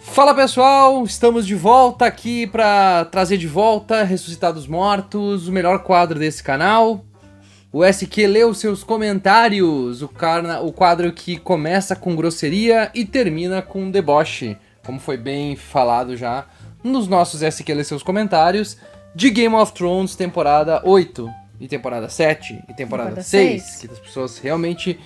Fala pessoal, estamos de volta aqui para trazer de volta Ressuscitados Mortos, o melhor quadro desse canal. O SQ lê os seus comentários, o quadro que começa com grosseria e termina com deboche, como foi bem falado já nos nossos SQ lê seus comentários de Game of Thrones temporada 8 e temporada 7 e temporada 6, que as pessoas realmente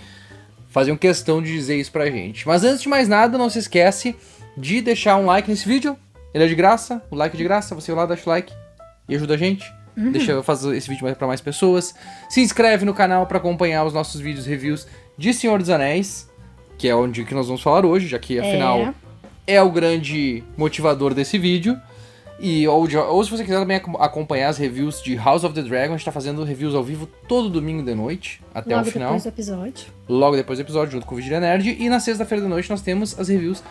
faziam questão de dizer isso pra gente. Mas antes de mais nada, não se esquece de deixar um like nesse vídeo. Ele é de graça, o like é de graça, você vai lá, deixa o like e ajuda a gente. Deixa eu fazer esse vídeo para mais pessoas. Se inscreve no canal para acompanhar os nossos vídeos reviews de Senhor dos Anéis, que é onde que nós vamos falar hoje, já que afinal é o grande motivador desse vídeo. Ou se você quiser também acompanhar as reviews de House of the Dragon, a gente tá fazendo reviews ao vivo todo domingo de noite, até o final. Logo depois do episódio. Logo depois do episódio, junto com o Vigília Nerd. E na sexta-feira da noite nós temos as reviews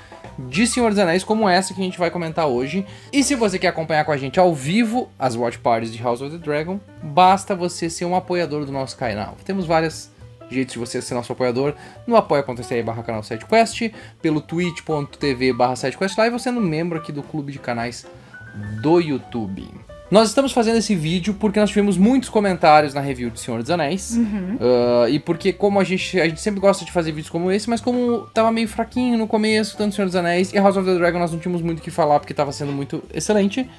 de Senhor dos Anéis, como essa que a gente vai comentar hoje. E se você quer acompanhar com a gente ao vivo as watch parties de House of the Dragon, basta você ser um apoiador do nosso canal. Temos vários jeitos de você ser nosso apoiador no apoia.se/canal SideQuest, pelo twitch.tv/SideQuestLive, você sendo membro aqui do clube de canais do YouTube. Nós estamos fazendo esse vídeo porque nós tivemos muitos comentários na review de Senhor dos Anéis. E porque como a gente sempre gosta de fazer vídeos como esse, mas como tava meio fraquinho no começo, tanto Senhor dos Anéis e House of the Dragon nós não tínhamos muito o que falar porque tava sendo muito excelente.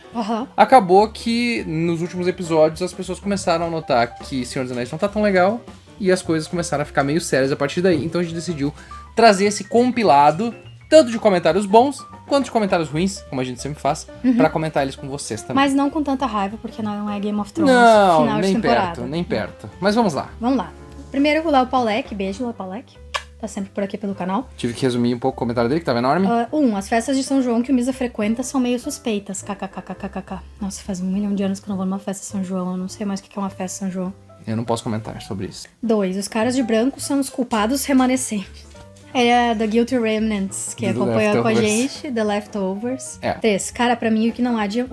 Acabou que nos últimos episódios as pessoas começaram a notar que Senhor dos Anéis não tá tão legal e as coisas começaram a ficar meio sérias a partir daí. Então a gente decidiu trazer esse compilado tanto de comentários bons quanto de comentários ruins, como a gente sempre faz, pra comentar eles com vocês também. Mas não com tanta raiva, porque não é Game of Thrones, não, final de temporada. Perto, nem perto. Mas vamos lá. Vamos lá. Primeiro o Léo Paulec, beijo Léo Paulec, tá sempre por aqui pelo canal. Tive que resumir um pouco o comentário dele, que tava enorme. As festas de São João que o Misa frequenta são meio suspeitas, kkkkkk. Nossa, faz 1 milhão de anos que eu não vou numa festa de São João, eu não sei mais o que é uma festa de São João. Eu não posso comentar sobre isso. 2, os caras de branco são os culpados remanescentes. Ele é da Guilty Remnants, que acompanha com a gente, The Leftovers. 3, cara, pra mim o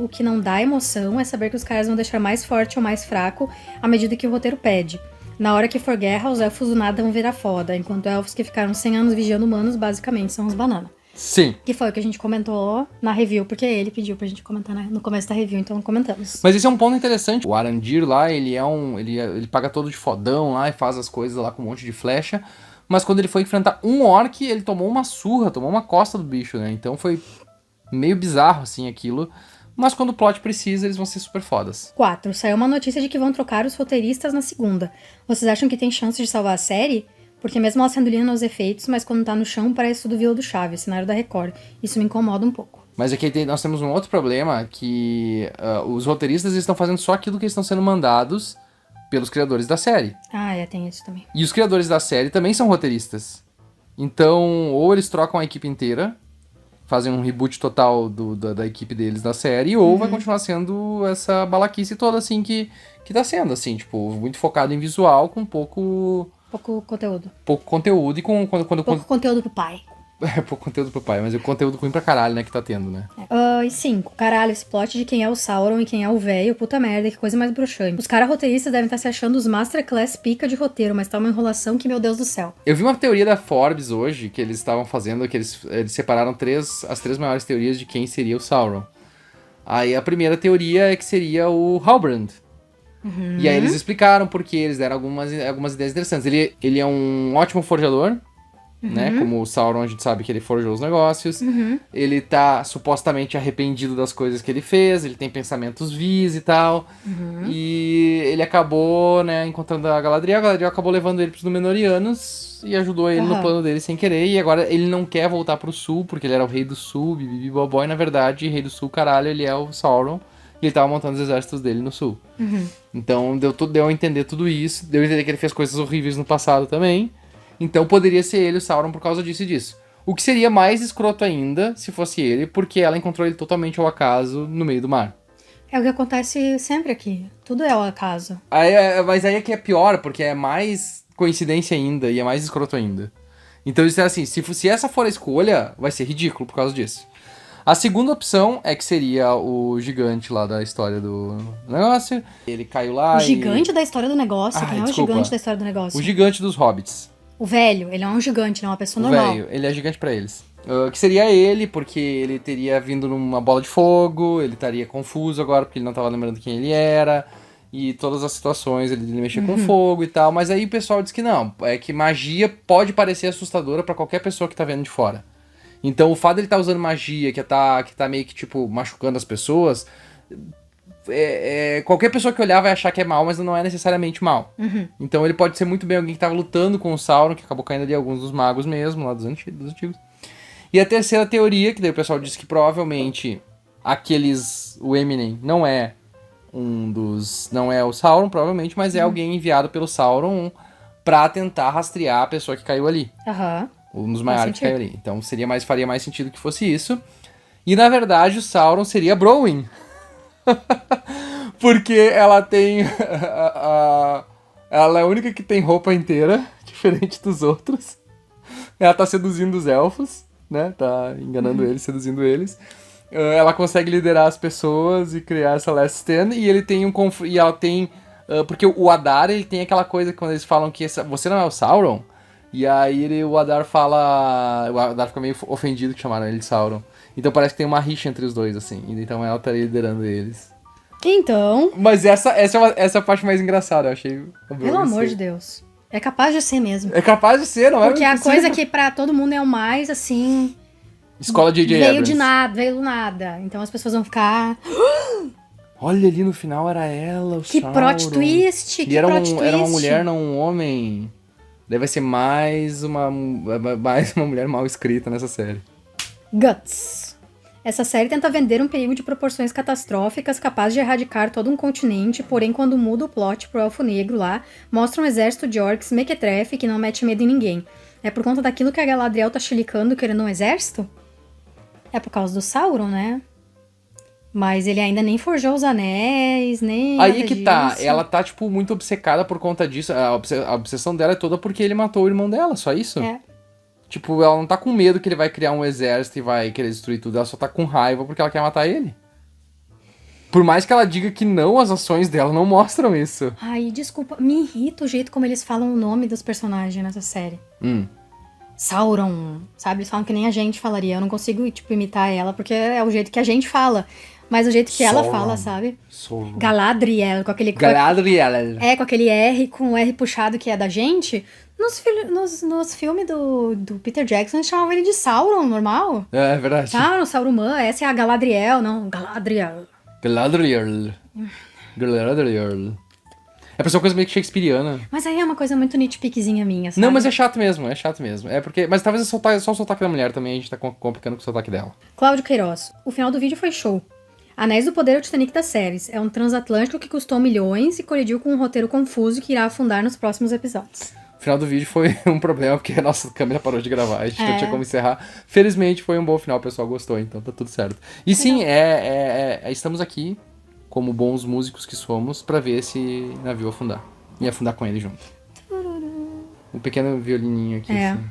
que não dá emoção é saber que os caras vão deixar mais forte ou mais fraco à medida que o roteiro pede. Na hora que for guerra, os elfos do nada vão virar foda, enquanto elfos que ficaram 100 anos vigiando humanos basicamente são os banana. Sim. Que foi o que a gente comentou na review, porque ele pediu pra gente comentar no começo da review, então comentamos. Mas esse é um ponto interessante. O Arandir lá, ele paga todo de fodão lá e faz as coisas lá com um monte de flecha. Mas quando ele foi enfrentar um orc, ele tomou uma surra, tomou uma costa do bicho, né? Então foi meio bizarro, assim, aquilo. Mas quando o plot precisa, eles vão ser super fodas. 4, saiu uma notícia de que vão trocar os roteiristas na segunda. Vocês acham que tem chance de salvar a série? Porque mesmo ela sendo linda nos efeitos, mas quando tá no chão parece tudo Vila do Chaves, cenário da Record. Isso me incomoda um pouco. Mas aqui nós temos um outro problema, que os roteiristas estão fazendo só aquilo que eles estão sendo mandados pelos criadores da série. Tem isso também. E os criadores da série também são roteiristas. Então, ou eles trocam a equipe inteira, fazem um reboot total da equipe deles da série, ou vai continuar sendo essa balaquice toda, assim, que tá sendo, assim, tipo, muito focado em visual, com pouco conteúdo. Pouco conteúdo e pouco conteúdo pro pai. Pouco conteúdo pro pai, mas é conteúdo ruim pra caralho, né, que tá tendo, né? E 5, caralho, esse plot de quem é o Sauron e quem é o velho, puta merda, que coisa mais bruxante. Os caras roteiristas devem estar se achando os masterclass pica de roteiro, mas tá uma enrolação que, meu Deus do céu. Eu vi uma teoria da Forbes hoje, que eles estavam fazendo, que eles separaram as 3 maiores teorias de quem seria o Sauron. Aí a primeira teoria é que seria o Halbrand. E aí eles explicaram porque eles deram algumas ideias interessantes. Ele é um ótimo forjador, né? Como o Sauron, a gente sabe que ele forjou os negócios. Ele tá supostamente arrependido das coisas que ele fez, ele tem pensamentos vis e tal. E ele acabou, né, encontrando a Galadriel acabou levando ele pros Númenóreanos e ajudou ele no plano dele sem querer. E agora ele não quer voltar pro sul, porque ele era o rei do sul, bibibi bobó, e na verdade, rei do sul, caralho, ele é o Sauron. E ele tava montando os exércitos dele no sul. Então deu a entender tudo isso, deu a entender que ele fez coisas horríveis no passado também. Então poderia ser ele o Sauron por causa disso e disso. O que seria mais escroto ainda se fosse ele, porque ela encontrou ele totalmente ao acaso no meio do mar. É o que acontece sempre aqui. Tudo é ao acaso. Mas aí é que é pior, porque é mais coincidência ainda e é mais escroto ainda. Então isso é assim, se essa for a escolha, vai ser ridículo por causa disso. A segunda opção é que seria o gigante lá da história do negócio. Ele caiu lá O gigante da história do negócio? Quem é o gigante da história do negócio? O gigante dos hobbits. O velho, ele é um gigante, não é uma pessoa normal. O velho, ele é gigante pra eles. Que seria ele, porque ele teria vindo numa bola de fogo, ele estaria confuso agora, porque ele não tava lembrando quem ele era, e todas as situações ele mexia com fogo e tal, mas aí o pessoal diz que não, é que magia pode parecer assustadora pra qualquer pessoa que tá vendo de fora. Então o fato dele tá usando magia, que tá meio que, tipo, machucando as pessoas, qualquer pessoa que olhar vai achar que é mal, mas não é necessariamente mal. Então ele pode ser muito bem alguém que tava lutando com o Sauron, que acabou caindo ali alguns dos magos mesmo, lá dos antigos. E a terceira teoria, que daí o pessoal disse que provavelmente o Eminem não é não é o Sauron, provavelmente, mas é alguém enviado pelo Sauron pra tentar rastrear a pessoa que caiu ali. Um dos maiores que caiu ali. Então faria mais sentido que fosse isso. E na verdade o Sauron seria Browin. Porque ela tem ela é a única que tem roupa inteira, diferente dos outros. Ela tá seduzindo os elfos, né? Tá enganando eles, seduzindo eles. Ela consegue liderar as pessoas e criar essa Last Stand. E ele tem e ela tem... porque o Adar, ele tem aquela coisa que quando eles falam que você não é o Sauron. E aí o Adar fala... O Adar fica meio ofendido que chamaram ele de Sauron. Então parece que tem uma rixa entre os dois, assim. Então ela estaria liderando eles. Então... Mas essa é a parte mais engraçada, eu achei. Pelo amor de Deus. É capaz de ser mesmo. É capaz de ser, não é? Porque a coisa que pra todo mundo é o mais, assim... Escola de J.J. Abrams. Veio do nada. Então as pessoas vão ficar... Olha, ali no final era ela, o Sauron. Plot twist, e era uma mulher, não um homem. Deve ser mais uma mulher mal escrita nessa série. Guts. Essa série tenta vender um perigo de proporções catastróficas capaz de erradicar todo um continente, porém quando muda o plot pro Elfo Negro lá, mostra um exército de orcs mequetrefe que não mete medo em ninguém. É por conta daquilo que a Galadriel tá chilicando querendo um exército? É por causa do Sauron, né? Mas ele ainda nem forjou os anéis, nem aí que disso. Tá, ela tá, tipo, muito obcecada por conta disso. A obsessão dela é toda porque ele matou o irmão dela, só isso. Tipo, ela não tá com medo que ele vai criar um exército e vai querer destruir tudo. Ela só tá com raiva porque ela quer matar ele. Por mais que ela diga que não, as ações dela não mostram isso. Ai, desculpa, me irrita o jeito como eles falam o nome dos personagens nessa série. Sauron, sabe? Eles falam que nem a gente falaria. Eu não consigo, tipo, imitar ela porque é o jeito que a gente fala. Mas o jeito que ela fala, sabe? Galadriel, com aquele... Galadriel. Com aquele R, com o R puxado que é da gente. Nos filmes do Peter Jackson, eles chamavam ele de Sauron, normal. É verdade. Saruman, essa é a Galadriel, não, Galadriel. Galadriel. É pra ser uma coisa meio que shakespeariana. Mas aí é uma coisa muito nitpickzinha minha, sabe? Não, mas é chato mesmo. É porque... Mas talvez é só o sotaque da mulher também, a gente tá complicando com o sotaque dela. Cláudio Queiroz. O final do vídeo foi show. Anéis do Poder é o Titanic das séries. É um transatlântico que custou milhões e colidiu com um roteiro confuso que irá afundar nos próximos episódios. O final do vídeo foi um problema porque a nossa câmera parou de gravar, a gente não tinha como encerrar. Felizmente foi um bom final, o pessoal gostou, então tá tudo certo. E sim, estamos aqui, como bons músicos que somos, pra ver esse navio afundar. E afundar com ele junto. Um pequeno violininho aqui, assim.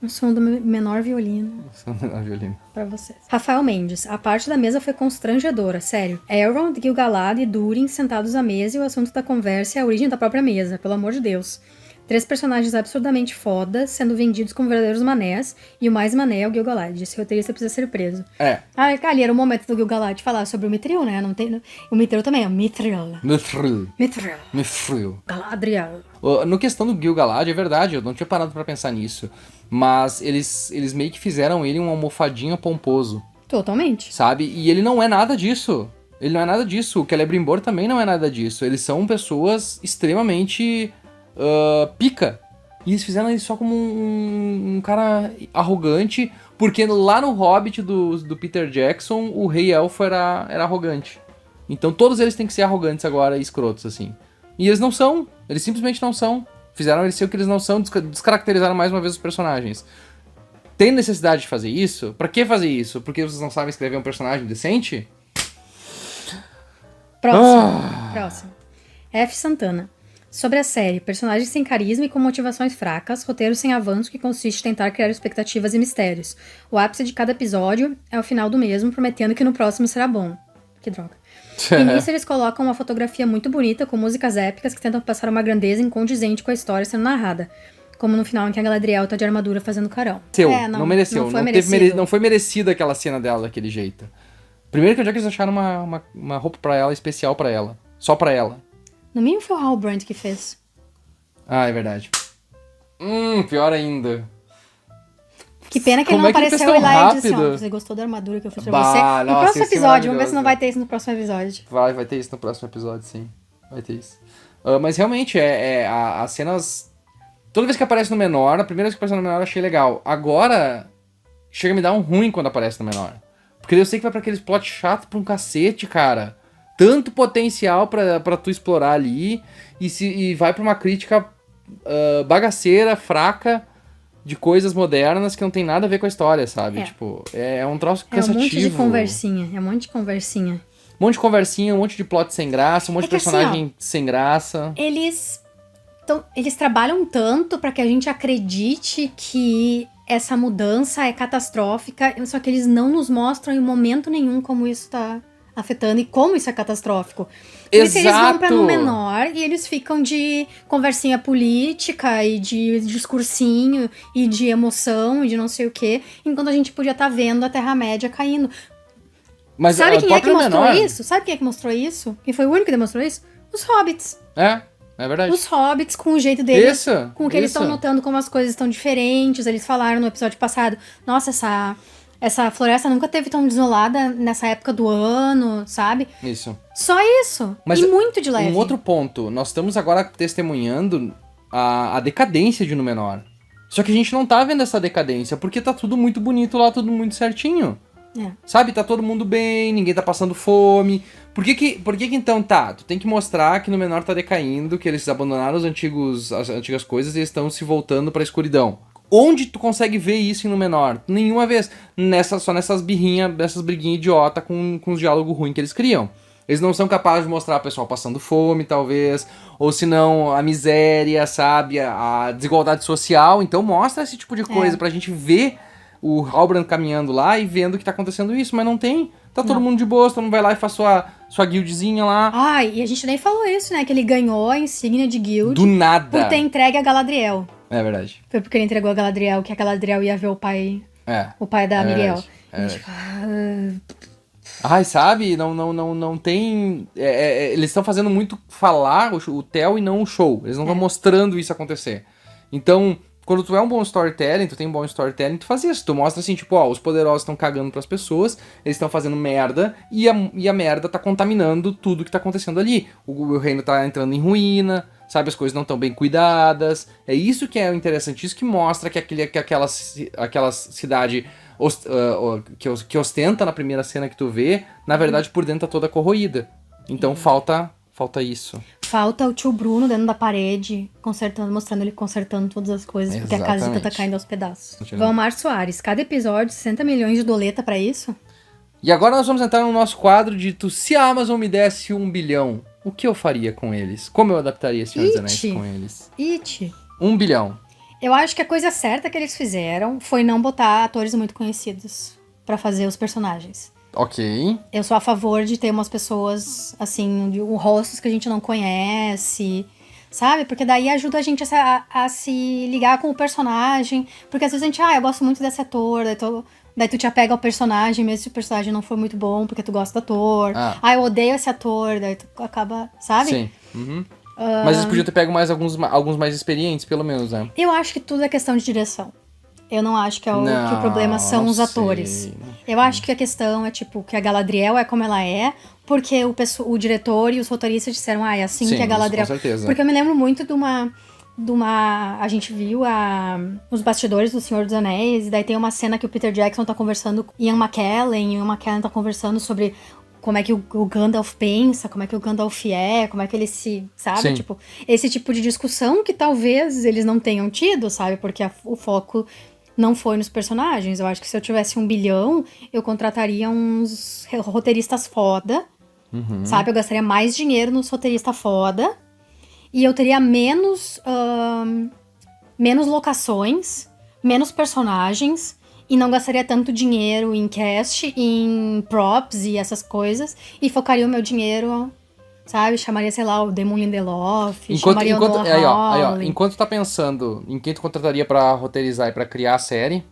O som do menor violino. O som do menor violino. Pra vocês. Rafael Mendes. A parte da mesa foi constrangedora, sério. Elrond, Gil-galad e Durin sentados à mesa e o assunto da conversa é a origem da própria mesa, pelo amor de Deus. 3 personagens absurdamente fodas, sendo vendidos como verdadeiros manés, e o mais mané é o Gil-galad. Esse roteirista precisa ser preso. Ali era o momento do Gil-galad falar sobre o Mithril, né? Não tem... O Mithril também é Mithril. Galadriel. No questão do Gil-galad, é verdade, eu não tinha parado pra pensar nisso. Mas eles meio que fizeram ele um almofadinha pomposo. Totalmente. Sabe? E ele não é nada disso. Ele não é nada disso. O Celebrimbor também não é nada disso. Eles são pessoas extremamente... pica. E eles fizeram ele só como um cara arrogante, porque lá no Hobbit do Peter Jackson, o Rei Elfo era arrogante. Então todos eles têm que ser arrogantes agora e escrotos, assim. E eles não são. Eles simplesmente não são. Fizeram eles ser o que eles não são, descaracterizaram mais uma vez os personagens. Tem necessidade de fazer isso? Pra que fazer isso? Porque vocês não sabem escrever um personagem decente? Próximo. F. Santana. Sobre a série, personagens sem carisma e com motivações fracas, roteiro sem avanço que consiste em tentar criar expectativas e mistérios. O ápice de cada episódio é o final do mesmo, prometendo que no próximo será bom. Que droga. E nisso eles colocam uma fotografia muito bonita, com músicas épicas que tentam passar uma grandeza incondizente com a história sendo narrada. Como no final em que a Galadriel tá de armadura fazendo carão. Não mereceu. Não foi merecida aquela cena dela daquele jeito. Primeiro que onde é que eles acharam uma roupa pra ela, especial pra ela. Só pra ela. No mínimo foi o Halbrand que fez. Ah, é verdade. Pior ainda. Que pena que ele não apareceu e lá e disse, você gostou da armadura que eu fiz pra você? No próximo episódio, vamos ver se não vai ter isso no próximo episódio. Vai ter isso no próximo episódio, sim. Vai ter isso. Mas realmente, as cenas... Toda vez que aparece no menor, a primeira vez que aparece no menor eu achei legal. Agora, chega a me dar um ruim quando aparece no menor. Porque eu sei que vai pra aqueles plot chato pra um cacete, cara. Tanto potencial pra tu explorar ali. E vai pra uma crítica bagaceira, fraca, de coisas modernas que não tem nada a ver com a história, sabe? Tipo, é um troço cansativo. É um monte de conversinha. Um monte de conversinha, um monte de plot sem graça, um monte de personagem sem graça. Eles trabalham tanto pra que a gente acredite que essa mudança é catastrófica, só que eles não nos mostram em momento nenhum como isso tá afetando e como isso é catastrófico. Por isso eles vão pra Númenor e eles ficam de conversinha política e de discursinho e de emoção e de não sei o quê, enquanto a gente podia estar vendo a Terra-média caindo. Mas sabe quem é que mostrou isso? Sabe quem é que mostrou isso? Quem foi o único que demonstrou isso? Os hobbits. É verdade. Os hobbits, com o jeito deles, com o que eles estão notando como as coisas estão diferentes. Eles falaram no episódio passado, nossa, essa floresta nunca teve tão desolada nessa época do ano, sabe? Isso. Só isso. Mas e muito de leve. Um outro ponto, nós estamos agora testemunhando a decadência de Númenor. Só que a gente não tá vendo essa decadência, porque tá tudo muito bonito lá, tudo muito certinho. Sabe, tá todo mundo bem, ninguém tá passando fome. Por que então tu tem que mostrar que Númenor tá decaindo, que eles abandonaram as antigas coisas e eles estão se voltando pra escuridão. Onde tu consegue ver isso em Númenor? Nenhuma vez. Só nessas briguinhas idiota com os diálogos ruins que eles criam. Eles não são capazes de mostrar o pessoal passando fome, talvez, ou se não, a miséria, sabe, a desigualdade social. Então mostra esse tipo de coisa pra gente ver o Halbrand caminhando lá e vendo que tá acontecendo isso, mas não tem. Tá todo mundo de boa, todo mundo vai lá e faz sua guildzinha lá. E a gente nem falou isso, né? Que ele ganhou a insígnia de guild. Do nada. Por ter entregue a Galadriel. É verdade. Foi porque ele entregou a Galadriel, que a Galadriel ia ver o pai da Miriel. Sabe? Não tem... eles estão fazendo muito falar o Theo e não o show. Eles não estão mostrando isso acontecer. Então... Quando tu é um bom storytelling, tu tem um bom storytelling, tu faz isso. Tu mostra assim, tipo, os poderosos estão cagando pras pessoas, eles estão fazendo merda, e a merda tá contaminando tudo que tá acontecendo ali. O reino tá entrando em ruína, sabe? As coisas não estão bem cuidadas. É isso que é interessante, isso que mostra que aquela cidade que ostenta na primeira cena que tu vê, na verdade por dentro tá toda corroída. Então falta isso. Falta o tio Bruno dentro da parede, mostrando ele consertando todas as coisas, porque a casita tá caindo aos pedaços. Valmar Soares, cada episódio, 60 milhões de doleta pra isso? E agora nós vamos entrar no nosso quadro de se a Amazon me desse 1 bilhão, o que eu faria com eles? Como eu adaptaria Senhor dos Anéis com eles? 1 bilhão. Eu acho que a coisa certa que eles fizeram foi não botar atores muito conhecidos pra fazer os personagens. Ok. Eu sou a favor de ter umas pessoas, assim, rostos que a gente não conhece, sabe? Porque daí ajuda a gente a se ligar com o personagem. Porque às vezes a gente, eu gosto muito desse ator, daí tu te apega ao personagem, mesmo se o personagem não for muito bom, porque tu gosta do ator. Eu odeio esse ator, daí tu acaba, sabe? Sim. Uhum. Mas eles podiam ter pego alguns mais experientes, pelo menos, né? Eu acho que tudo é questão de direção. Eu não acho que que o problema são os atores. Eu acho que a questão é, tipo, que a Galadriel é como ela é, porque o diretor e os roteiristas disseram, é assim que a Galadriel... Isso, com certeza. Porque eu me lembro muito de uma... A gente viu os bastidores do Senhor dos Anéis, e daí tem uma cena que o Peter Jackson tá conversando com Ian McKellen, e o Ian McKellen tá conversando sobre como é que o Gandalf pensa, como é que o Gandalf como é que ele se... Sabe? Sim. Tipo, esse tipo de discussão que talvez eles não tenham tido, sabe? Porque o foco... não foi nos personagens. Eu acho que se eu tivesse 1 bilhão, eu contrataria uns roteiristas foda, sabe? Eu gastaria mais dinheiro nos roteiristas foda, e eu teria menos locações, menos personagens, e não gastaria tanto dinheiro em cast, em props e essas coisas, e focaria o meu dinheiro Sabe? Chamaria, sei lá, o Damon Lindelof, chamaria o Noah Hawley. Enquanto tu tá pensando em quem tu contrataria pra roteirizar e pra criar a série,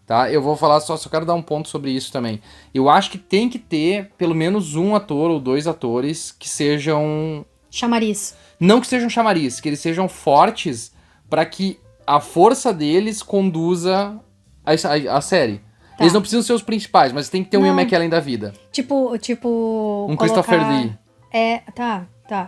tá? Eu vou falar, só quero dar um ponto sobre isso também. Eu acho que tem que ter pelo menos um ator ou 2 atores que sejam... Chamariz. Não que sejam chamariz, que eles sejam fortes pra que a força deles conduza a série. Tá. Eles não precisam ser os principais, mas tem que ter um Ian McKellen da vida. Tipo... Um Christopher Lee. Tá.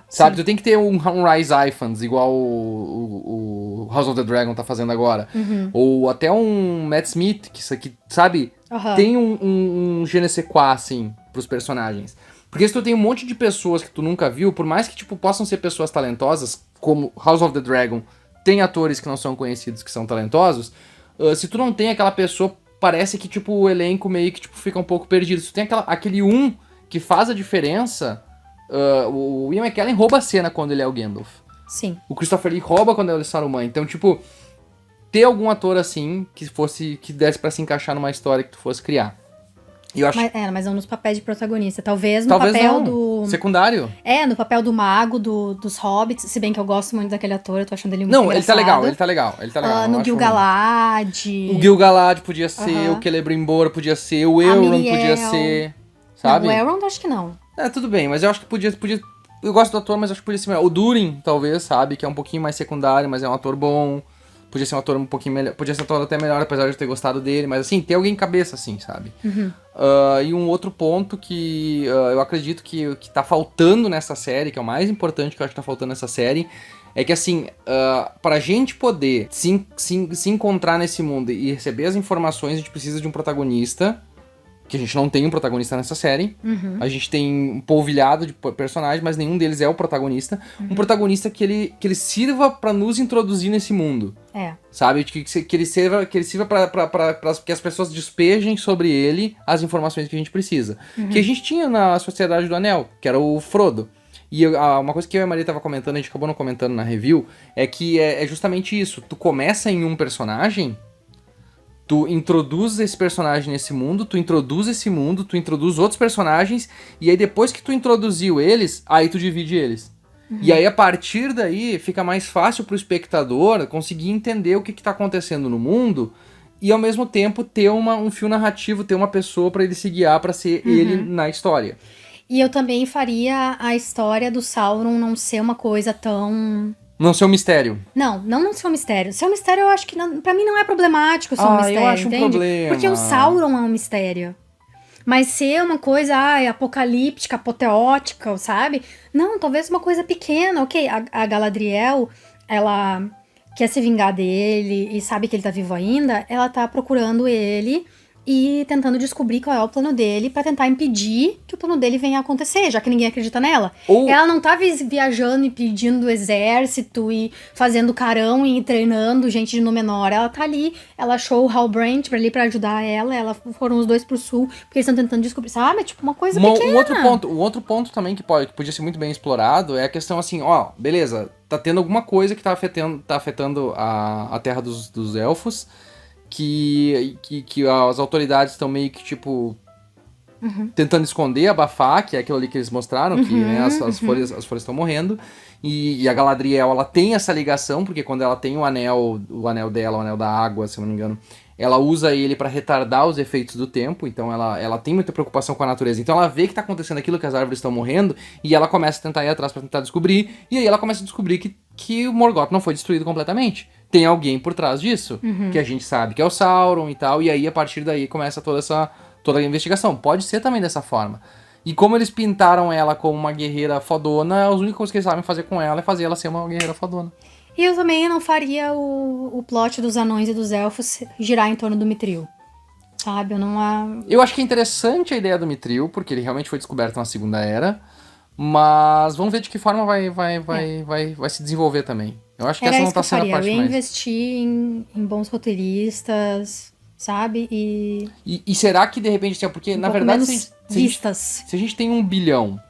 Sabe, sim. Tu tem que ter um Rise Ifans, igual o House of the Dragon tá fazendo agora. Uhum. Ou até um Matt Smith, que isso aqui, sabe? Uhum. Tem um je ne sais quoi, assim, pros personagens. Porque se tu tem um monte de pessoas que tu nunca viu, por mais que, tipo, possam ser pessoas talentosas, como House of the Dragon, tem atores que não são conhecidos que são talentosos, se tu não tem aquela pessoa, parece que, tipo, o elenco meio que, tipo, fica um pouco perdido. Se tu tem aquele que faz a diferença... o Ian McKellen rouba a cena quando ele é o Gandalf. Sim. O Christopher Lee rouba quando ele é o Saruman. Então, tipo, ter algum ator assim que desse pra se encaixar numa história que tu fosse criar. E eu acho... mas não nos papéis de protagonista. Talvez papel do... secundário. No papel do mago, dos hobbits. Se bem que eu gosto muito daquele ator, eu tô achando ele muito engraçado. Ele tá legal. No Gil-galad. O Gil-galad podia ser, o Celebrimbor podia ser, o Elrond podia ser, sabe? Não, o Elrond acho que não. Tudo bem, mas eu acho que podia... Eu gosto do ator, mas acho que podia ser melhor. O Durin, talvez, sabe? Que é um pouquinho mais secundário, mas é um ator bom. Podia ser um ator um pouquinho melhor. Podia ser um ator até melhor, apesar de eu ter gostado dele. Mas, assim, ter alguém em cabeça, assim, sabe? Uhum. E um outro ponto que eu acredito que tá faltando nessa série, que é o mais importante que eu acho que tá faltando nessa série, é que, assim, pra gente poder se encontrar nesse mundo e receber as informações, a gente precisa de um protagonista... Que a gente não tem um protagonista nessa série. Uhum. A gente tem um polvilhado de personagens, mas nenhum deles é o protagonista. Um protagonista que ele sirva pra nos introduzir nesse mundo. Sabe? Que ele sirva pra que as pessoas despejem sobre ele as informações que a gente precisa. Que a gente tinha na Sociedade do Anel, que era o Frodo. E uma coisa que eu e a Maria tava comentando, a gente acabou não comentando na review, é que é justamente isso. Tu começa em um personagem... Tu introduz esse personagem nesse mundo, tu introduz esse mundo, tu introduz outros personagens, e aí depois que tu introduziu eles, aí tu divide eles. E aí a partir daí fica mais fácil pro espectador conseguir entender o que tá acontecendo no mundo, e ao mesmo tempo ter um fio narrativo, ter uma pessoa pra ele se guiar pra ser ele na história. E eu também faria a história do Sauron não ser uma coisa tão... Não ser um mistério. Não ser um mistério. Ser um mistério eu acho que pra mim não é problemático ser um mistério, eu acho entende? Um problema. Porque o Sauron é um mistério. Mas ser uma coisa, apocalíptica, apoteótica, sabe? Não, talvez uma coisa pequena, ok. A Galadriel, ela quer se vingar dele e sabe que ele tá vivo ainda, ela tá procurando ele... E tentando descobrir qual é o plano dele pra tentar impedir que o plano dele venha a acontecer, já que ninguém acredita nela. Ela não tá viajando e pedindo exército e fazendo carão e treinando gente de Númenor. Ela tá ali, ela achou o Halbrand pra ajudar ela foram os dois pro sul, porque eles estão tentando descobrir, sabe? Tipo, uma coisa pequena. Um outro ponto também que podia ser muito bem explorado é a questão assim, beleza, tá tendo alguma coisa que tá afetando a terra dos elfos, que as autoridades estão meio que, tipo, tentando esconder, abafar, que é aquilo ali que eles mostraram, que né, as folhas estão morrendo, e a Galadriel, ela tem essa ligação, porque quando ela tem o anel dela, o anel da água, se eu não me engano, ela usa ele pra retardar os efeitos do tempo, então ela tem muita preocupação com a natureza, então ela vê que tá acontecendo aquilo, que as árvores estão morrendo, e ela começa a tentar ir atrás pra tentar descobrir, e aí ela começa a descobrir que o Morgoth não foi destruído completamente. Tem alguém por trás disso, que a gente sabe que é o Sauron e tal, e aí a partir daí começa toda a investigação. Pode ser também dessa forma. E como eles pintaram ela como uma guerreira fodona, as únicas coisas que eles sabem fazer com ela é fazer ela ser uma guerreira fodona. E eu também não faria o plot dos anões e dos elfos girar em torno do Mithril. Sabe? Eu acho que é interessante a ideia do Mithril, porque ele realmente foi descoberto na Segunda Era, mas vamos ver de que forma vai se desenvolver também. Eu acho que essa não tá sendo a parte mais... Eu ia investir em bons roteiristas, sabe? E será que de repente... Porque, na verdade, se a gente tem 1 bilhão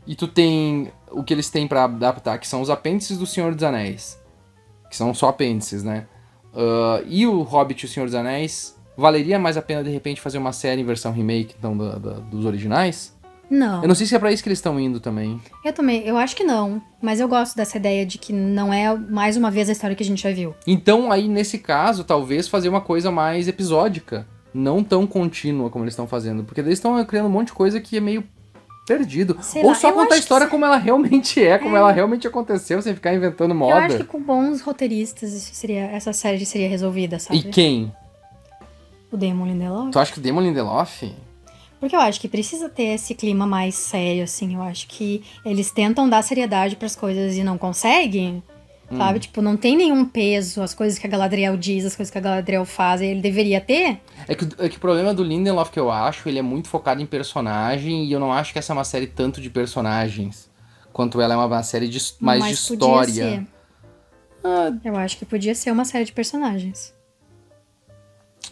e tu tem o que eles têm pra adaptar, que são os apêndices do Senhor dos Anéis, que são só apêndices, né? E o Hobbit e o Senhor dos Anéis, valeria mais a pena, de repente, fazer uma série em versão remake então, dos originais? Não. Eu não sei se é pra isso que eles estão indo também. Eu acho que não. Mas eu gosto dessa ideia de que não é mais uma vez a história que a gente já viu. Então, aí, nesse caso, talvez fazer uma coisa mais episódica. Não tão contínua como eles estão fazendo. Porque eles estão criando um monte de coisa que é meio perdido. Sei Ou lá, só eu contar a acho história que como ela realmente como ela realmente aconteceu, sem ficar inventando moda. Eu acho que com bons roteiristas essa série seria resolvida, sabe? E quem? O Damon Lindelof. Tu acha que o Damon Lindelof? Porque eu acho que precisa ter esse clima mais sério, assim. Eu acho que eles tentam dar seriedade pras coisas e não conseguem, sabe? Tipo, não tem nenhum peso as coisas que a Galadriel diz, as coisas que a Galadriel faz, e ele deveria ter. É que o problema do Lindelof que eu acho, ele é muito focado em personagem, e eu não acho que essa é uma série tanto de personagens, quanto ela é uma série mais de história. Podia ser. Eu acho que podia ser uma série de personagens.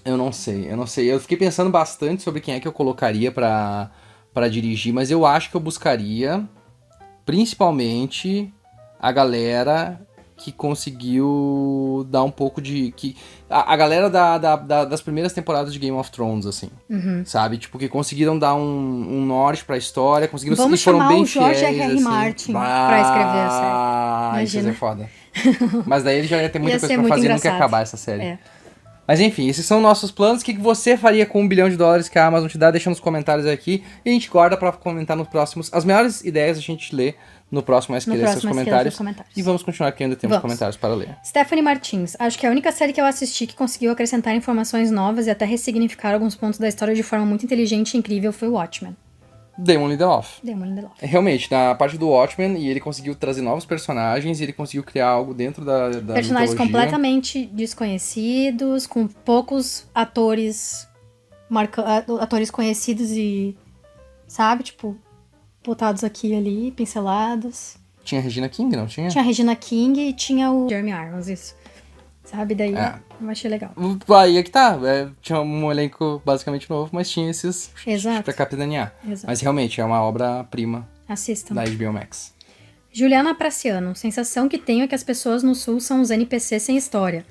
Eu não sei. Eu fiquei pensando bastante sobre quem é que eu colocaria pra dirigir, mas eu acho que eu buscaria, principalmente, a galera que conseguiu dar um pouco de... A galera das primeiras temporadas de Game of Thrones, assim. Sabe? Tipo, que conseguiram dar um norte pra história, conseguiram Vamos e foram chamar bem o George fiéis, R.R. assim. Martin pra escrever a série. Isso Imagina. é foda. Mas daí ele já ia ter muita Ia coisa ser pra muito fazer e nunca ia engraçado. acabar essa série. É. Mas enfim, esses são nossos planos. O que você faria com $1 bilhão que a Amazon te dá? Deixa nos comentários aqui. E a gente guarda pra comentar nos próximos. As melhores ideias a gente lê no próximo SQL seus comentários. E vamos continuar que ainda temos comentários para ler. Stephanie Martins. Acho que é a única série que eu assisti que conseguiu acrescentar informações novas e até ressignificar alguns pontos da história de forma muito inteligente e incrível foi Watchmen. Damon Lindelof. Realmente, na parte do Watchmen, e ele conseguiu trazer novos personagens, e ele conseguiu criar algo dentro da personagens mitologia. Completamente desconhecidos, com poucos atores conhecidos e, sabe, tipo, botados aqui e ali, pincelados. Tinha a Regina King, não tinha? Tinha a Regina King e tinha o Jeremy Irons, isso. Sabe, daí eu achei legal. Aí é que tá, tinha um elenco basicamente novo, mas tinha esses pra capitanear. Exato. Mas realmente é uma obra-prima Assistam. da HBO Max. Juliana Praciano, sensação que tenho é que as pessoas no sul são os NPCs sem história.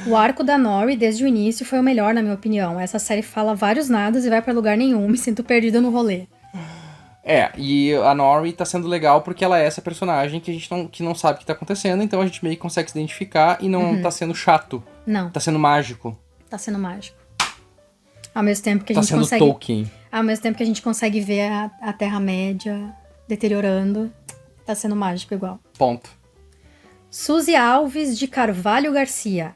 O arco da Nori desde o início foi o melhor, na minha opinião. Essa série fala vários nadas e vai pra lugar nenhum, me sinto perdida no rolê. E a Nori tá sendo legal porque ela é essa personagem que a gente não sabe o que tá acontecendo, então a gente meio que consegue se identificar e não tá sendo chato. Não. Tá sendo mágico. Tá sendo mágico. Ao mesmo tempo que a tá gente sendo consegue... Tolkien. Ao mesmo tempo que a gente consegue ver a Terra-média deteriorando, tá sendo mágico igual. Ponto. Suzy Alves de Carvalho Garcia.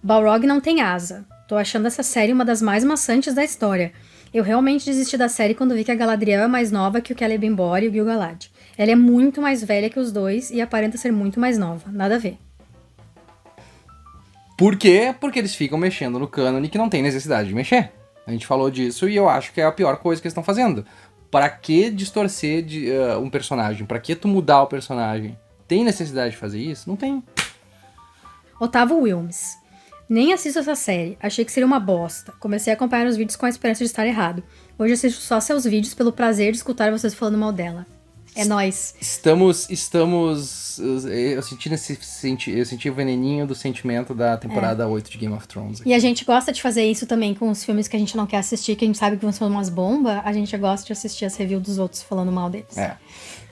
Balrog não tem asa. Tô achando essa série uma das mais maçantes da história. Eu realmente desisti da série quando vi que a Galadriel é mais nova que o Celebrimbor e o Gil-galad. Ela é muito mais velha que os dois e aparenta ser muito mais nova. Nada a ver. Por quê? Porque eles ficam mexendo no cânone que não tem necessidade de mexer. A gente falou disso e eu acho que é a pior coisa que eles estão fazendo. Pra que distorcer um personagem? Pra que tu mudar o personagem? Tem necessidade de fazer isso? Não tem. Otávio Wilmes. Nem assisto essa série, achei que seria uma bosta. Comecei a acompanhar os vídeos com a esperança de estar errado. Hoje assisto só seus vídeos pelo prazer de escutar vocês falando mal dela. É nóis. Estamos... Eu senti o veneninho do sentimento da temporada 8 de Game of Thrones. E a gente gosta de fazer isso também com os filmes que a gente não quer assistir, que a gente sabe que vão ser umas bombas. A gente gosta de assistir as reviews dos outros falando mal deles.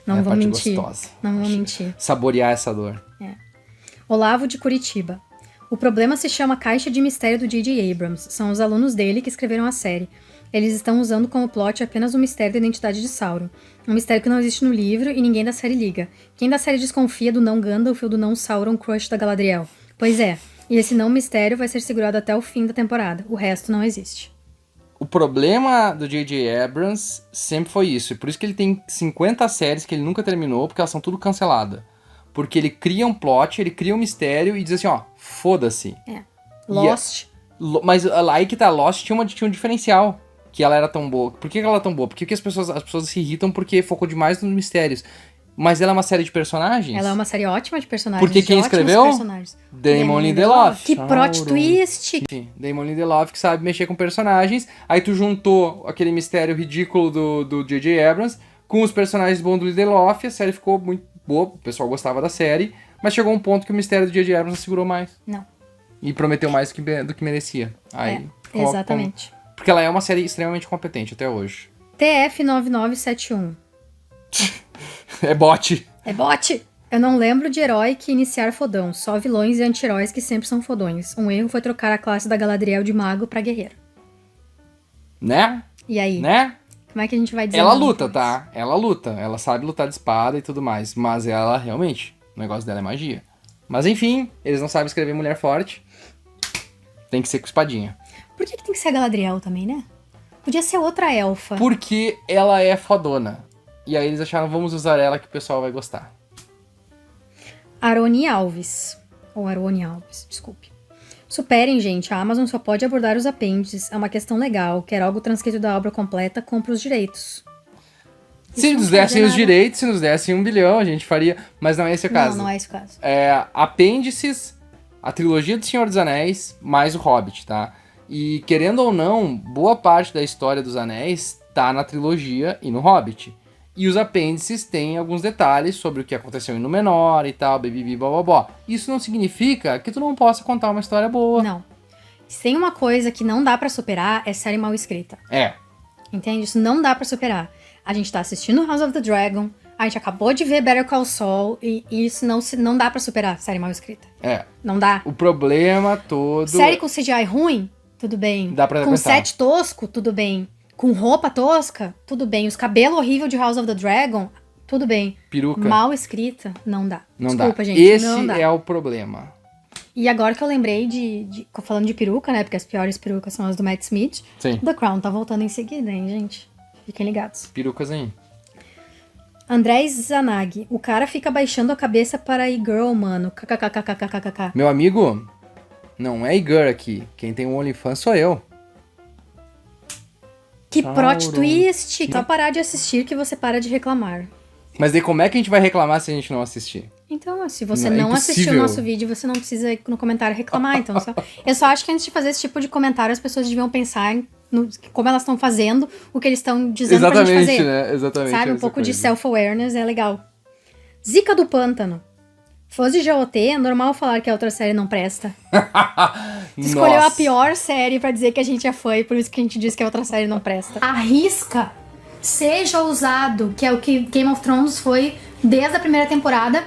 Não vou mentir. Gostosa. Não vou mentir. Saborear essa dor. Olavo de Curitiba. O problema se chama Caixa de Mistério do J.J. Abrams. São os alunos dele que escreveram a série. Eles estão usando como plot apenas o mistério da identidade de Sauron. Um mistério que não existe no livro e ninguém da série liga. Quem da série desconfia do não Gandalf ou do não Sauron crush da Galadriel? Pois é, e esse não mistério vai ser segurado até o fim da temporada. O resto não existe. O problema do J.J. Abrams sempre foi isso. E por isso que ele tem 50 séries que ele nunca terminou, porque elas são tudo canceladas. Porque ele cria um plot, ele cria um mistério e diz assim, foda-se. Lost. Mas lá aí que tá, Lost tinha um diferencial. Que ela era tão boa. Por que ela era tão boa? Porque as pessoas se irritam porque focou demais nos mistérios. Mas ela é uma série de personagens? Ela é uma série ótima de personagens. Porque quem escreveu? Damon Lindelof. Que plot twist! Damon Lindelof que sabe mexer com personagens. Aí tu juntou aquele mistério ridículo do J.J. Abrams com os personagens bons do Lindelof. A série ficou muito boa, o pessoal gostava da série. Mas chegou um ponto que o mistério do J.J. Abrams não segurou mais. Não. E prometeu mais do que merecia. Aí, exatamente. Porque ela é uma série extremamente competente até hoje. TF9971. É bot. É bot! Eu não lembro de herói que iniciar fodão, só vilões e anti-heróis que sempre são fodões. Um erro foi trocar a classe da Galadriel de mago pra guerreiro. Né? E aí? Né? Como é que a gente vai dizer? Ela luta, tá? Ela luta. Ela sabe lutar de espada e tudo mais. Mas ela, realmente, o negócio dela é magia. Mas enfim, eles não sabem escrever mulher forte. Tem que ser com espadinha. Por que tem que ser a Galadriel também, né? Podia ser outra elfa. Porque ela é fodona. E aí eles acharam, vamos usar ela que o pessoal vai gostar. Aroni Alves. Ou Aroni Alves, desculpe. Superem, gente. A Amazon só pode abordar os apêndices. É uma questão legal. Quer algo transcrito da obra completa, compra os direitos. Se nos dessem os direitos, se nos dessem 1 bilhão, a gente faria. Mas não é esse o caso. Não é esse o caso. É apêndices, a trilogia do Senhor dos Anéis, mais o Hobbit, tá? E querendo ou não, boa parte da história dos Anéis tá na trilogia e no Hobbit. E os apêndices têm alguns detalhes sobre o que aconteceu em Númenor e tal, bibibi, blá. Isso não significa que tu não possa contar uma história boa. Não. Se tem uma coisa que não dá pra superar, é série mal escrita. É. Entende? Isso não dá pra superar. A gente tá assistindo House of the Dragon, a gente acabou de ver Better Call Saul, e isso não dá pra superar, série mal escrita. É. Não dá. O problema todo... Série com CGI ruim, tudo bem. Dá pra com aguentar. set tosco, tudo bem. Com roupa tosca, tudo bem. Os cabelos horríveis de House of the Dragon, tudo bem. Peruca. Mal escrita, não dá. Não Desculpa, dá. gente, Esse não dá. é o problema. E agora que eu lembrei falando de peruca, né? Porque as piores perucas são as do Matt Smith. Sim. The Crown tá voltando em seguida, hein, gente? Fiquem ligados. Perucas aí. André Zanag. O cara fica baixando a cabeça para e-girl, mano. KKKKKKKK. Meu amigo, não é Igor aqui. Quem tem um OnlyFans sou eu. Que plot twist! Só parar de assistir que você para de reclamar. Mas daí como é que a gente vai reclamar se a gente não assistir? Então, se você Não, é não assistiu o impossível. nosso vídeo, você não precisa ir no comentário reclamar. Então, eu só acho que antes de fazer esse tipo de comentário, as pessoas deviam pensar como elas estão fazendo, o que eles estão dizendo pra gente fazer. Né? Exatamente. Sabe? Um essa pouco coisa. de self-awareness é legal. Zica do Pântano. Fãs de GOT, é normal falar que a outra série não presta. Escolheu a Nossa. pior série pra dizer que a gente é fã e por isso que a gente diz que a outra série não presta. Arrisca, seja ousado, que é o que Game of Thrones foi desde a primeira temporada.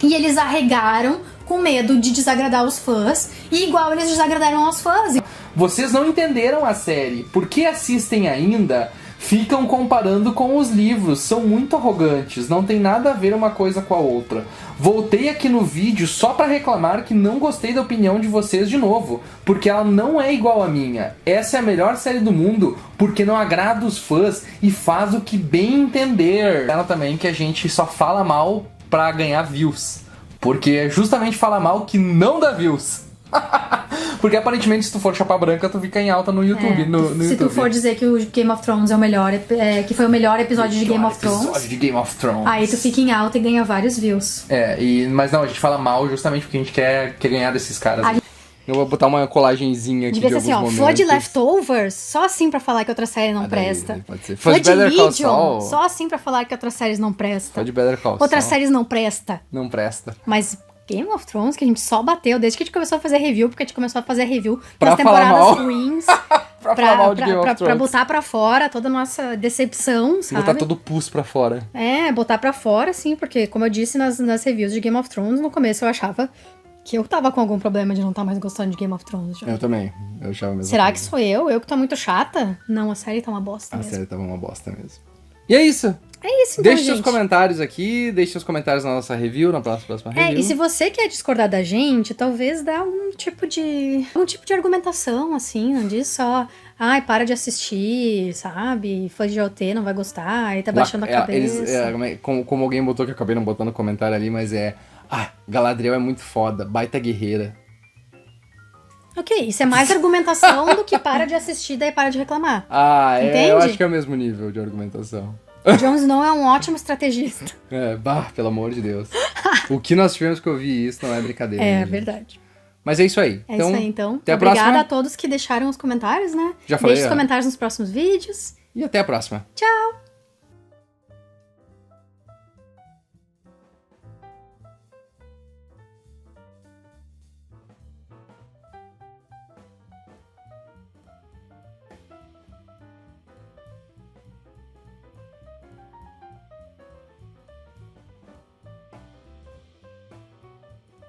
E eles arregaram com medo de desagradar os fãs. E igual eles desagradaram aos fãs. Vocês não entenderam a série. Por que assistem ainda? Ficam comparando com os livros. São muito arrogantes. Não tem nada a ver uma coisa com a outra. Voltei aqui no vídeo só pra reclamar que não gostei da opinião de vocês de novo. Porque ela não é igual à minha. Essa é a melhor série do mundo. Porque não agrada os fãs e faz o que bem entender. Ela também que a gente só fala mal pra ganhar views. Porque é justamente falar mal que não dá views. Porque aparentemente se tu for chapa branca, tu fica em alta no YouTube. No se YouTube. tu for dizer que o Game of Thrones é o melhor, que foi o melhor episódio de Game of Thrones, Episódio de Game of Thrones. aí tu fica em alta e ganha vários views. Mas não, a gente fala mal justamente porque a gente quer ganhar desses caras. Eu vou botar uma colagenzinha aqui Devia de ser alguns assim, ó, momentos. fã de Leftovers, só assim pra falar que outra série não presta. Pode ser. Fã de Better Call Legion, Saul. só assim pra falar que outras séries não presta. Fã de Better Call Saul. Outras séries não presta. Não presta. Mas Game of Thrones, que a gente só bateu desde que a gente começou a fazer review, porque a gente começou a fazer review Pra das falar temporadas mal. ruins. falar mal de Game of pra Thrones. botar pra fora toda a nossa decepção, sabe? Botar todo o pus pra fora. Botar pra fora, sim, porque como eu disse nas reviews de Game of Thrones, no começo eu achava que eu tava com algum problema de não estar mais gostando de Game of Thrones. Já. Eu também. Eu achava mesmo. Será que sou eu? Eu que tô muito chata? Não, a série tá uma bosta A mesmo. série tava uma bosta mesmo. E é isso. É isso, então, Deixe gente. seus comentários aqui, deixe seus comentários na nossa review, na próxima review. E se você quer discordar da gente, talvez dá algum tipo de argumentação, assim, não diz só, para de assistir, sabe? Fã de GOT não vai gostar, aí tá baixando a cabeça. Como alguém botou, que eu acabei não botando no comentário ali, mas Galadriel é muito foda, baita guerreira. Ok, isso é mais argumentação do que para de assistir, daí para de reclamar. Entende? Eu acho que é o mesmo nível de argumentação. Jon Snow é um ótimo estrategista. Pelo amor de Deus. O que nós tivemos que ouvir isso não é brincadeira. É né, gente? verdade. Mas é isso aí. É isso aí, então. Até a Obrigada próxima. a todos que deixaram os comentários, né? Já falei, Deixe os comentários nos próximos vídeos. E até a próxima. Tchau!